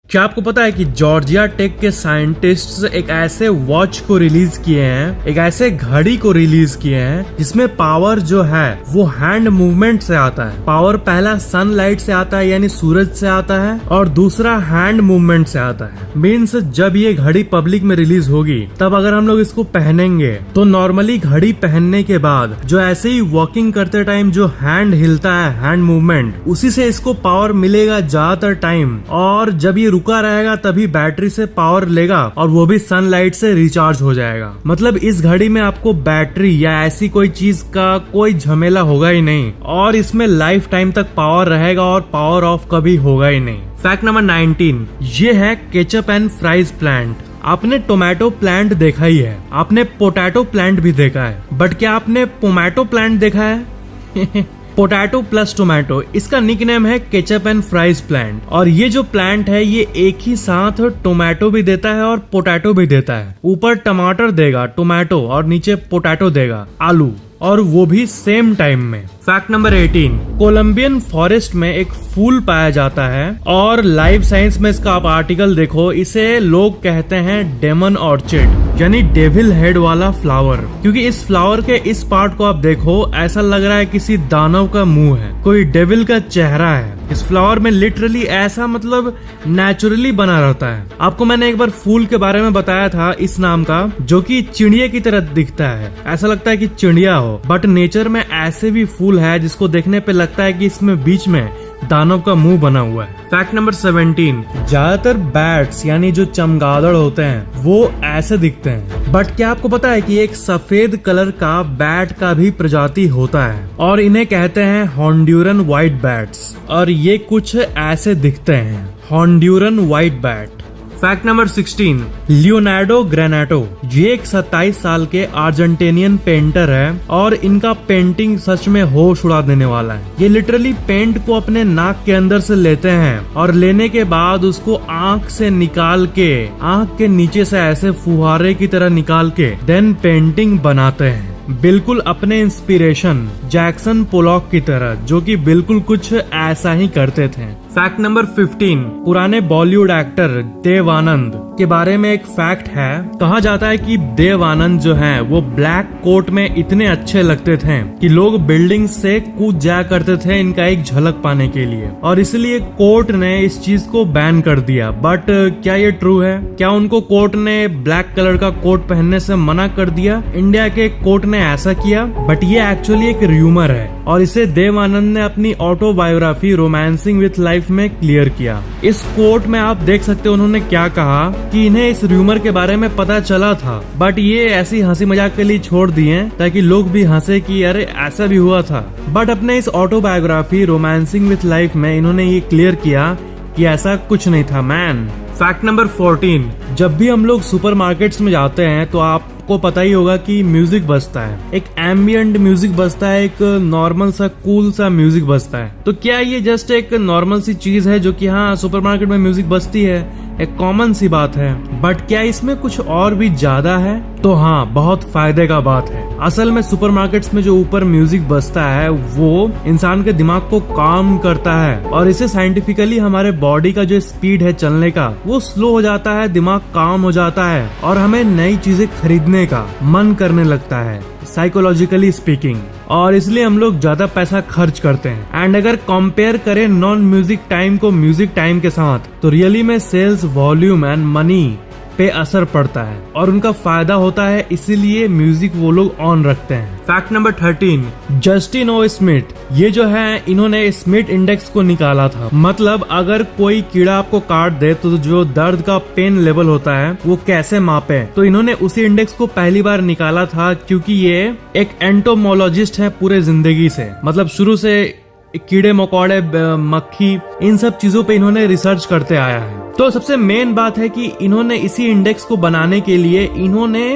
क्या आपको पता है कि जॉर्जिया टेक के साइंटिस्ट्स एक ऐसे वॉच को रिलीज किए हैं, एक ऐसे घड़ी को रिलीज किए हैं जिसमें पावर जो है वो हैंड मूवमेंट से आता है। पावर पहला सनलाइट से आता है यानी सूरज से आता है और दूसरा हैंड मूवमेंट से आता है। मीन्स जब ये घड़ी पब्लिक में रिलीज होगी तब अगर हम लोग इसको पहनेंगे तो नॉर्मली घड़ी पहनने के बाद जो ऐसे ही वॉकिंग करते टाइम जो हैंड हिलता है, हैंड मूवमेंट, उसी से इसको पावर मिलेगा ज्यादातर टाइम। और जब ये रुका रहेगा तभी बैटरी से पावर लेगा और वो भी सनलाइट से रिचार्ज हो जाएगा। मतलब इस घड़ी में आपको बैटरी या ऐसी कोई चीज का कोई झमेला होगा ही नहीं और इसमें लाइफ टाइम तक पावर रहेगा और पावर ऑफ कभी होगा ही नहीं। फैक्ट नंबर 19, ये है केचप एंड फ्राइज प्लांट। आपने टोमेटो प्लांट देखा ही है, आपने पोटैटो प्लांट भी देखा है, बट क्या आपने पोमैटो प्लांट देखा है? पोटैटो प्लस टोमेटो, इसका निकनेम है केचप एंड फ्राइज प्लांट। और ये जो प्लांट है ये एक ही साथ टोमेटो भी देता है और पोटैटो भी देता है। ऊपर टमाटर देगा टोमेटो और नीचे पोटैटो देगा आलू, और वो भी सेम टाइम में। फैक्ट नंबर 18, कोलंबियन फॉरेस्ट में एक फूल पाया जाता है और लाइफ साइंस में इसका आप आर्टिकल देखो, इसे लोग कहते हैं डेमन ऑर्चिड यानी डेविल हेड वाला फ्लावर। क्योंकि इस फ्लावर के इस पार्ट को आप देखो ऐसा लग रहा है किसी दानव का मुंह है, कोई डेविल का चेहरा है। इस फ्लावर में लिटरली ऐसा मतलब नेचुरली बना रहता है। आपको मैंने एक बार फूल के बारे में बताया था इस नाम का, जो कि चिड़िया की तरह दिखता है, ऐसा लगता है कि चिड़िया हो, बट नेचर में ऐसे भी फूल है जिसको देखने पे लगता है कि इसमें बीच में दानव का मुंह बना हुआ है। फैक्ट नंबर 17, ज्यादातर बैट्स यानी जो चमगादड़ होते हैं वो ऐसे दिखते हैं, बट क्या आपको पता है कि एक सफेद कलर का बैट का भी प्रजाति होता है और इन्हें कहते हैं हॉन्ड्यूरन व्हाइट बैट्स, और ये कुछ ऐसे दिखते हैं, Honduran white bat. Fact number 16, Leonardo Granato, ये एक 27 साल के अर्जेंटीनियन पेंटर है और इनका पेंटिंग सच में होश उड़ा देने वाला है। ये लिटरली पेंट को अपने नाक के अंदर से लेते हैं और लेने के बाद उसको आंख से निकाल के, आंख के नीचे से ऐसे फुहारे की तरह निकाल के देन पेंटिंग बनाते हैं, बिल्कुल अपने इंस्पिरेशन जैक्सन पोलॉक की तरह, जो कि बिल्कुल कुछ ऐसा ही करते थे। फैक्ट नंबर 15, पुराने बॉलीवुड एक्टर देव आनंद के बारे में एक फैक्ट है। कहा जाता है कि देव आनंद जो है वो ब्लैक कोट में इतने अच्छे लगते थे कि लोग बिल्डिंग से कूद जाया करते थे इनका एक झलक पाने के लिए, और इसलिए कोर्ट ने इस चीज को बैन कर दिया। बट क्या ये ट्रू है? क्या उनको कोर्ट ने ब्लैक कलर का कोट पहनने से मना कर दिया? इंडिया के कोर्ट ने ऐसा किया, बट ये एक्चुअली एक र्यूमर है और इसे देव आनंद ने अपनी ऑटोबायोग्राफी रोमांसिंग विथ लाइफ में क्लियर किया। इस कोट में आप देख सकते हो उन्होंने क्या कहा कि इन्हें इस र्यूमर के बारे में पता चला था, बट ये ऐसी हंसी मजाक के लिए छोड़ दिए ताकि लोग भी हंसे कि अरे ऐसा भी हुआ था। बट अपने इस ऑटोबायोग्राफी रोमांसिंग विथ लाइफ में इन्होंने ये क्लियर किया कि ऐसा कुछ नहीं था मैन। फैक्ट नंबर 14, जब भी हम लोग सुपरमार्केट्स में जाते हैं तो आपको पता ही होगा कि म्यूजिक बजता है, एक एम्बिएंट म्यूजिक बजता है, एक नॉर्मल सा कूल सा म्यूजिक बजता है। तो क्या ये जस्ट एक नॉर्मल सी चीज है जो कि हाँ सुपरमार्केट में म्यूजिक बजती है, एक कॉमन सी बात है, बट क्या इसमें कुछ और भी ज्यादा है? तो हाँ, बहुत फायदे का बात है। असल में सुपरमार्केट्स में जो ऊपर म्यूजिक बजता है वो इंसान के दिमाग को काम करता है और इसे साइंटिफिकली हमारे बॉडी का जो स्पीड है चलने का वो स्लो हो जाता है, दिमाग काम हो जाता है और हमें नई चीजें खरीदने का मन करने लगता है, साइकोलॉजिकली स्पीकिंग, और इसलिए हम लोग ज्यादा पैसा खर्च करते हैं। एंड अगर कंपेयर करें नॉन म्यूजिक टाइम को म्यूजिक टाइम के साथ तो रियली में सेल्स वॉल्यूम एंड मनी पे असर पड़ता है और उनका फायदा होता है, इसीलिए म्यूजिक वो लोग ऑन रखते हैं। फैक्ट नंबर 13, जस्टिन ओ स्मिथ, ये जो है इन्होंने स्मिथ इंडेक्स को निकाला था। मतलब अगर कोई कीड़ा आपको काट दे तो जो दर्द का पेन लेवल होता है वो कैसे मापे, तो इन्होंने उसी इंडेक्स को पहली बार निकाला था क्योंकि ये एक एंटोमोलॉजिस्ट है पूरे जिंदगी से, मतलब शुरू से कीड़े मकोड़े मक्खी इन सब चीजों पे इन्होंने रिसर्च करते आया है। तो सबसे मेन बात है कि इन्होंने इसी इंडेक्स को बनाने के लिए इन्होंने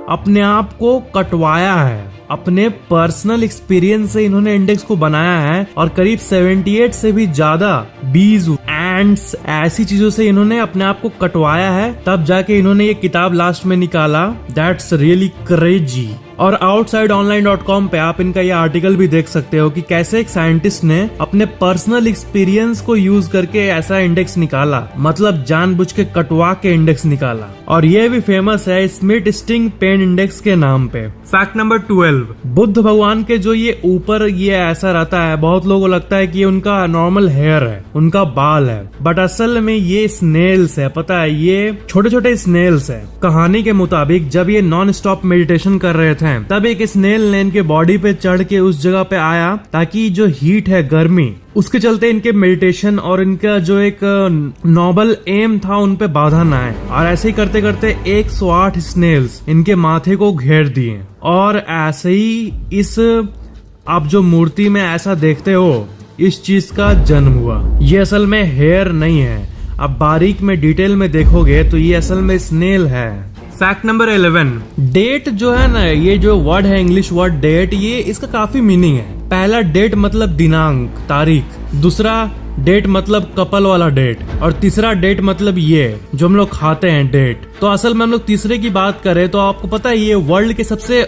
अपने आप को कटवाया है। अपने पर्सनल एक्सपीरियंस से इन्होंने इंडेक्स को बनाया है और करीब 78 से भी ज्यादा बीज, एंड्स, ऐसी चीजों से इन्होंने अपने आप को कटवाया है, तब जाके इन्होंने ये किताब लास्ट में निकाला। That's really crazy. और outsideonline.com पे आप इनका ये आर्टिकल भी देख सकते हो कि कैसे एक साइंटिस्ट ने अपने पर्सनल एक्सपीरियंस को यूज करके ऐसा इंडेक्स निकाला, मतलब जानबूझ के कटवा के इंडेक्स निकाला। और ये भी फेमस है स्मिथ स्टिंग पेन इंडेक्स के नाम पे। फैक्ट नंबर 12, बुद्ध भगवान के जो ये ऊपर ये ऐसा रहता है, बहुत लोगों को लगता है कि ये उनका नॉर्मल हेयर है, उनका बाल है, बट असल में ये स्नेल्स है। पता है, ये छोटे छोटे स्नेल्स है। कहानी के मुताबिक जब ये नॉन स्टॉप मेडिटेशन कर रहे थे तब एक स्नेल ने इनके बॉडी पे चढ़ के उस जगह पे आया ताकि जो हीट है, गर्मी, उसके चलते इनके मेडिटेशन और इनका जो एक नोबल एम था उन पे बाधा ना आए। और ऐसे ही करते करते 108 स्नेल्स इनके माथे को घेर दिए। और ऐसे ही इस आप जो मूर्ति में ऐसा देखते हो, इस चीज का जन्म हुआ। ये असल में हेयर नहीं है, अब बारीक में डिटेल में देखोगे तो ये असल में स्नेल है। फैक्ट नंबर 11, डेट जो है ना, ये जो वर्ड है इंग्लिश वर्ड डेट, ये इसका काफी मीनिंग है। पहला डेट मतलब दिनांक, तारीख, दूसरा डेट मतलब कपल वाला डेट, और तीसरा डेट मतलब ये जो हम लोग खाते हैं डेट। तो असल में हम लोग तीसरे की बात करें तो आपको पता है ये वर्ल्ड के सबसे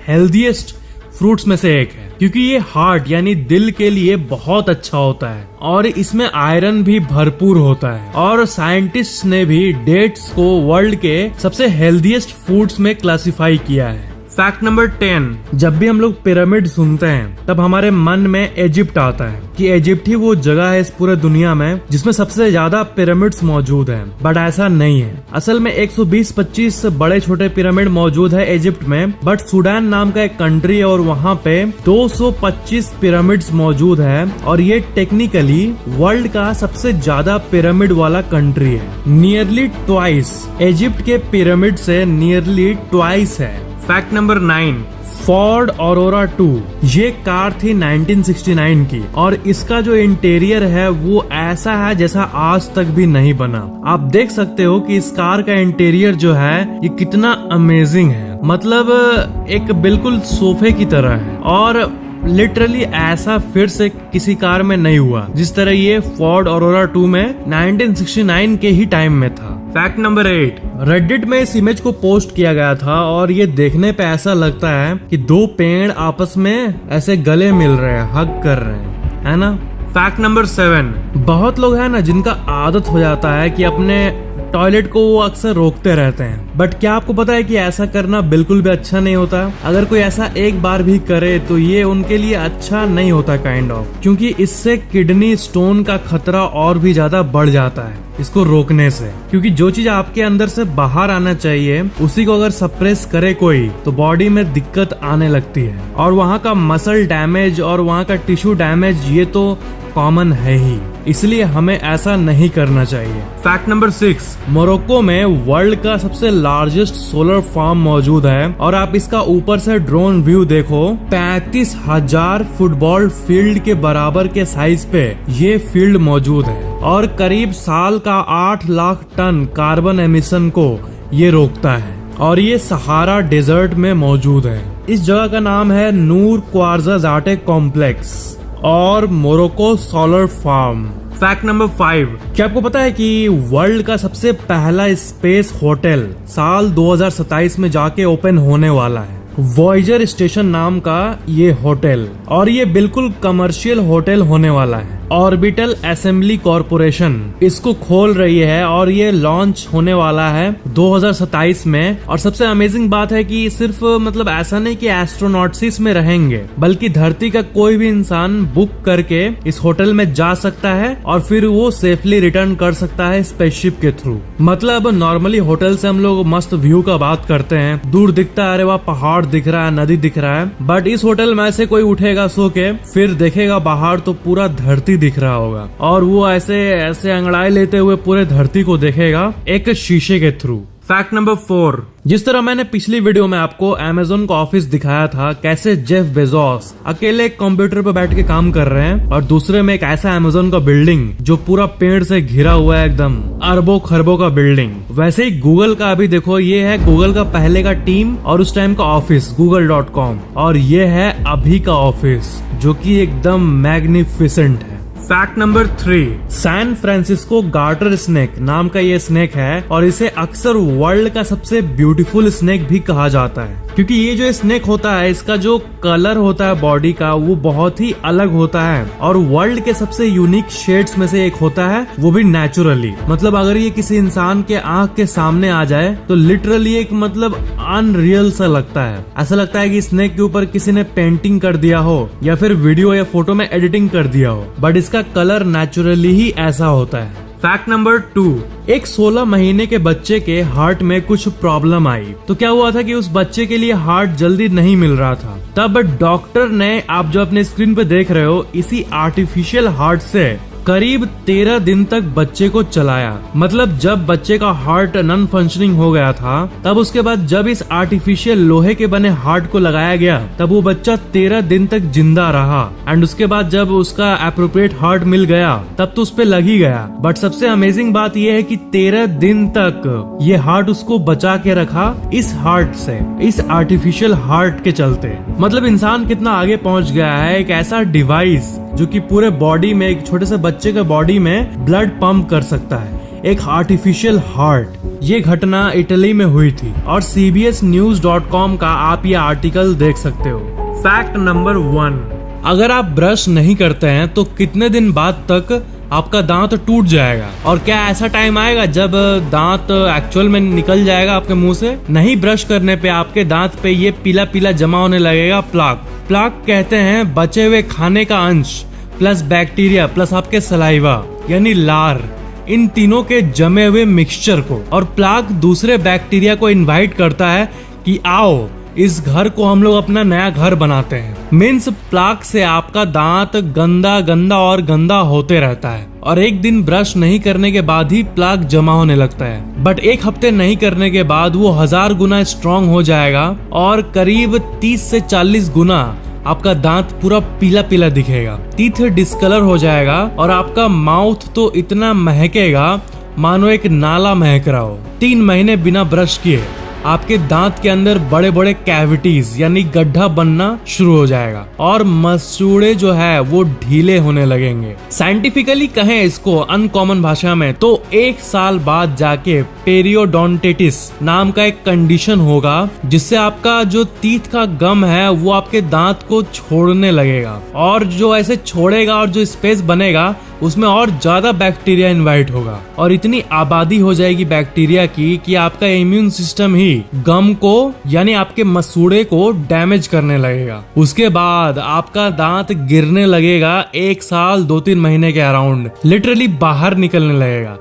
हेल्दीएस्ट फ्रूट्स में से एक है, क्योंकि ये हार्ट यानी दिल के लिए बहुत अच्छा होता है और इसमें आयरन भी भरपूर होता है। और साइंटिस्ट ने भी डेट्स को वर्ल्ड के सबसे हेल्दीएस्ट फूड्स में क्लासिफाई किया है। फैक्ट नंबर 10, जब भी हम लोग पिरामिड सुनते हैं तब हमारे मन में इजिप्ट आता है कि इजिप्ट ही वो जगह है इस पूरे दुनिया में जिसमें सबसे ज्यादा पिरामिड्स मौजूद हैं, बट ऐसा नहीं है। असल में 120-25 बड़े छोटे पिरामिड मौजूद है इजिप्ट में, बट सूडान नाम का एक कंट्री है और वहाँ पे 225 पिरामिड्स मौजूद है और ये टेक्निकली वर्ल्ड का सबसे ज्यादा पिरामिड वाला कंट्री है। नियरली ट्वाइस, इजिप्ट के पिरामिड से नियरली ट्वाइस है। फैक्ट नंबर 9, फोर्ड ऑरोरा 2, ये कार थी 1969 की और इसका जो इंटीरियर है वो ऐसा है जैसा आज तक भी नहीं बना। आप देख सकते हो कि इस कार का इंटीरियर जो है ये कितना अमेजिंग है, मतलब एक बिल्कुल सोफे की तरह है और लिटरली ऐसा फिर से किसी कार में नहीं हुआ जिस तरह ये फोर्ड ऑरोरा 2 में 1969 के ही टाइम में था। फैक्ट नंबर 8, रेडिट में इस इमेज को पोस्ट किया गया था और ये देखने पे ऐसा लगता है कि दो पेड़ आपस में ऐसे गले मिल रहे हैं, हग कर रहे हैं, है ना। फैक्ट नंबर 7, बहुत लोग हैं ना जिनका आदत हो जाता है कि अपने टॉयलेट को वो अक्सर रोकते रहते हैं, बट क्या आपको पता है कि ऐसा करना बिल्कुल भी अच्छा नहीं होता। अगर कोई ऐसा एक बार भी करे तो ये उनके लिए अच्छा नहीं होता काइंड ऑफ, क्योंकि इससे किडनी स्टोन का खतरा और भी ज्यादा बढ़ जाता है इसको रोकने से। क्योंकि जो चीज आपके अंदर से बाहर आना चाहिए उसी को अगर सप्रेस करे कोई तो बॉडी में दिक्कत आने लगती है और वहाँ का मसल डैमेज और वहाँ का टिश्यू डैमेज ये तो कॉमन है ही, इसलिए हमें ऐसा नहीं करना चाहिए। फैक्ट नंबर 6, मोरक्को में वर्ल्ड का सबसे लार्जेस्ट सोलर फार्म मौजूद है और आप इसका ऊपर से ड्रोन व्यू देखो, 35,000 फुटबॉल फील्ड के बराबर के साइज पे ये फील्ड मौजूद है और करीब साल का 8 लाख टन कार्बन एमिशन को ये रोकता है और ये सहारा डेजर्ट में मौजूद है। इस जगह का नाम है नूर क्वार्जा जाटे कॉम्प्लेक्स और Morocco solar farm. Fact number 5, क्या आपको पता है कि वर्ल्ड का सबसे पहला स्पेस होटल साल 2027 में जाके ओपन होने वाला है, वॉयजर स्टेशन नाम का ये होटल, और ये बिल्कुल कमर्शियल होटल होने वाला है। ऑर्बिटल असेंबली कॉरपोरेशन इसको खोल रही है और ये लॉन्च होने वाला है 2027 में। और सबसे अमेजिंग बात है कि सिर्फ मतलब ऐसा नहीं कि एस्ट्रोनॉट्स इसमें रहेंगे, बल्कि धरती का कोई भी इंसान बुक करके इस होटल में जा सकता है और फिर वो सेफली रिटर्न कर सकता है स्पेसशिप के थ्रू। मतलब नॉर्मली होटल से हम लोग मस्त व्यू का बात करते हैं, दूर दिखता है, अरे वहाँ पहाड़ दिख रहा है, नदी दिख रहा है, बट इस होटल में से कोई उठेगा सो के फिर देखेगा बाहर तो पूरा धरती दिख रहा होगा और वो ऐसे ऐसे अंगड़ाई लेते हुए पूरे धरती को देखेगा एक शीशे के थ्रू। फैक्ट नंबर 4, जिस तरह मैंने पिछली वीडियो में आपको अमेज़न का ऑफिस दिखाया था, कैसे जेफ बेजोस अकेले एक कंप्यूटर पर बैठ के काम कर रहे हैं और दूसरे में एक ऐसा अमेज़न का बिल्डिंग जो पूरा पेड़ से घिरा हुआ है, एकदम अरबों खरबों का बिल्डिंग। वैसे ही गूगल का अभी देखो, ये है गूगल का पहले का टीम और उस टाइम का ऑफिस google.com, और ये है अभी का ऑफिस जो कि एकदम मैग्निफिसेंट है। Fact number 3, San Francisco garter snake नाम का ये स्नेक है और इसे अक्सर वर्ल्ड का सबसे ब्यूटीफुल स्नेक भी कहा जाता है, क्योंकि ये जो स्नेक होता है इसका जो कलर होता है बॉडी का वो बहुत ही अलग होता है और वर्ल्ड के सबसे यूनिक शेड्स में से एक होता है, वो भी नेचुरली। मतलब अगर ये किसी इंसान के आंख के सामने आ जाए तो लिटरली एक मतलब अनरियल सा लगता है। ऐसा लगता है कि स्नेक के ऊपर किसी ने पेंटिंग कर दिया हो या फिर वीडियो या फोटो में एडिटिंग कर दिया हो, बट इसका कलर नेचुरली ही ऐसा होता है। फैक्ट नंबर 2, एक 16 महीने के बच्चे के हार्ट में कुछ प्रॉब्लम आई, तो क्या हुआ था कि उस बच्चे के लिए हार्ट जल्दी नहीं मिल रहा था। तब डॉक्टर ने, आप जो अपने स्क्रीन पे देख रहे हो, इसी आर्टिफिशियल हार्ट से करीब 13 दिन तक बच्चे को चलाया। मतलब जब बच्चे का हार्ट नॉन फंक्शनिंग हो गया था, तब उसके बाद जब इस आर्टिफिशियल लोहे के बने हार्ट को लगाया गया, तब वो बच्चा 13 दिन तक जिंदा रहा। एंड उसके बाद जब उसका एप्रोप्रिएट हार्ट मिल गया तब तो उस पे लग ही गया। बट सबसे अमेजिंग बात यह है कि 13 दिन तक ये हार्ट उसको बचा के रखा इस हार्ट से, इस आर्टिफिशियल हार्ट के चलते। मतलब इंसान कितना आगे पहुंच गया है, एक ऐसा डिवाइस जो कि पूरे बॉडी में, एक छोटे से बच्चे के बॉडी में ब्लड पंप कर सकता है, एक आर्टिफिशियल हार्ट। ये घटना इटली में हुई थी और cbsnews.com का आप ये आर्टिकल देख सकते हो। फैक्ट नंबर 1, अगर आप ब्रश नहीं करते हैं तो कितने दिन बाद तक आपका दांत टूट जाएगा? और क्या ऐसा टाइम आएगा जब दांत एक्चुअल में निकल जाएगा आपके मुंह से? नहीं, ब्रश करने पे आपके दांत पे ये पीला पीला जमा होने लगेगा, प्लाक। प्लाक कहते हैं बचे हुए खाने का अंश प्लस बैक्टीरिया प्लस आपके सलाइवा यानी लार, इन तीनों के जमे हुए मिक्सचर को। और प्लाक दूसरे बैक्टीरिया को इनवाइट करता है कि आओ इस घर को हम लोग अपना नया घर बनाते हैं। मीन्स प्लाक से आपका दांत गंदा गंदा और गंदा होते रहता है और एक दिन ब्रश नहीं करने के बाद ही प्लाक जमा होने लगता है। बट एक हफ्ते नहीं करने के बाद वो 1000 गुना स्ट्रॉन्ग हो जाएगा और करीब 30 से 40 गुना आपका दांत पूरा पीला पीला दिखेगा, टीथ डिस्कलर हो जाएगा और आपका माउथ तो इतना महकेगा मानो एक नाला महक रहा हो। 3 महीने बिना ब्रश किए आपके दांत के अंदर बड़े बड़े कैविटीज यानी गड्ढा बनना शुरू हो जाएगा और मसूड़े जो है वो ढीले होने लगेंगे। साइंटिफिकली कहें इसको अनकॉमन भाषा में तो 1 साल बाद जाके पेरियोडोंटिटिस नाम का एक कंडीशन होगा जिससे आपका जो टीथ का गम है वो आपके दांत को छोड़ने लगेगा और जो ऐसे छोड़ेगा और जो स्पेस बनेगा उसमें और ज्यादा बैक्टीरिया इनवाइट होगा और इतनी आबादी हो जाएगी बैक्टीरिया की कि आपका इम्यून सिस्टम ही गम को यानी आपके मसूड़े को डैमेज करने लगेगा। उसके बाद आपका दांत गिरने लगेगा 1 साल 2-3 महीने के अराउंड, लिटरली बाहर निकलने लगेगा।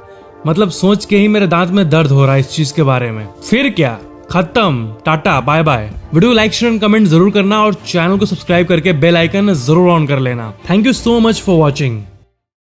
मतलब सोच के ही मेरे दांत में दर्द हो रहा है इस चीज के बारे में। फिर क्या, खत्म, tata bye bye. Video like share and comment जरूर करना और चैनल को सब्सक्राइब करके बेल आइकन जरूर ऑन कर लेना। Thank you so much for watching.